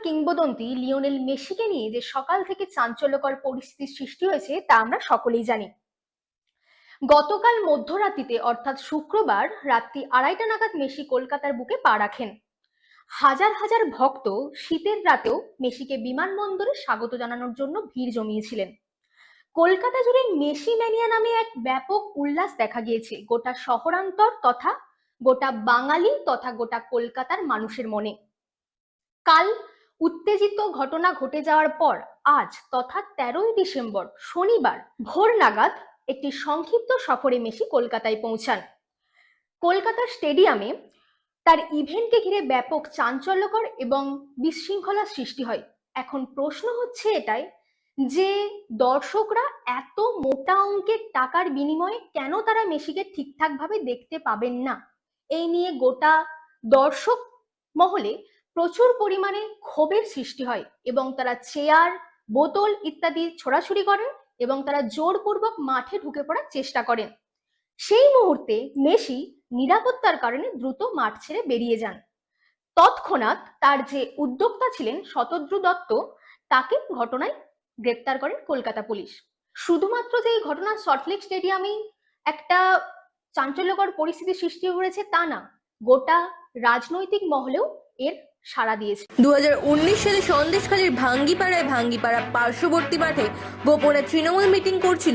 কিংবদন্তি লিওনেল মেসিকে নিয়ে যে সকাল থেকে চাঞ্চল্যকর পরিস্থিতির সৃষ্টি হয়েছে তা আমরা সকলেই জানি। গতকাল মধ্যরাত্রিতে অর্থাৎ শুক্রবার রাত্রি 2:30 নাগাদ মেসি কলকাতার বুকে পা রাখেন। হাজার হাজার ভক্ত শীতের রাতেও মেসিকে বিমানবন্দরে স্বাগত জানানোর জন্য ভিড় জমিয়েছিলেন। কলকাতা জুড়ে মেসি ম্যানিয়া নামে এক ব্যাপক উল্লাস দেখা গিয়েছে গোটা শহরান্তর তথা গোটা বাঙালি তথা গোটা কলকাতার মানুষের মনে। কাল উত্তেজিত ঘটনা ঘটে যাওয়ার পর আজ তথা 13ই ডিসেম্বর শনিবার ভোর নাগাদ একটি সংক্ষিপ্ত সফরে মেসি কলকাতায় পৌঁছান। কলকাতার স্টেডিয়ামে তার ইভেন্টকে ঘিরে ব্যাপক চাঞ্চল্যকর এবং বিশৃঙ্খলার সৃষ্টি হয়। এখন প্রশ্ন হচ্ছে এটাই যে দর্শকরা এত মোটা অঙ্কের টাকার বিনিময়ে কেন তারা মেসিকে ঠিকঠাক ভাবে দেখতে পাবেন না। এই নিয়ে গোটা দর্শক মহলে প্রচুর পরিমাণে ক্ষোভের সৃষ্টি হয় এবং তারা চেয়ার বোতল ইত্যাদি ছোড়াছুড়ি করেন এবং তারা জোরপূর্বক মাঠে ঢুকে পড়ার চেষ্টা করেন। সেই মুহূর্তে মেসি নিরাপত্তার কারণে দ্রুত মাঠ ছেড়ে বেরিয়ে যান। তৎক্ষণাৎ তার যে উদ্যোক্তা ছিলেন শতদ্রু দত্ত তাকে ঘটনায় গ্রেপ্তার করেন কলকাতা পুলিশ। শুধুমাত্র যে এই ঘটনা সল্টলেক স্টেডিয়ামেই একটা চাঞ্চল্যকর পরিস্থিতি সৃষ্টি করেছে তা না, গোটা রাজনৈতিক মহলেও এর সাড়া দিয়েছে। 2019 সালে সন্দেশখালীর ভাঙ্গিপাড়া পার্শ্ববর্তী মাঠে গোপনে তৃণমূল মিটিং করছিল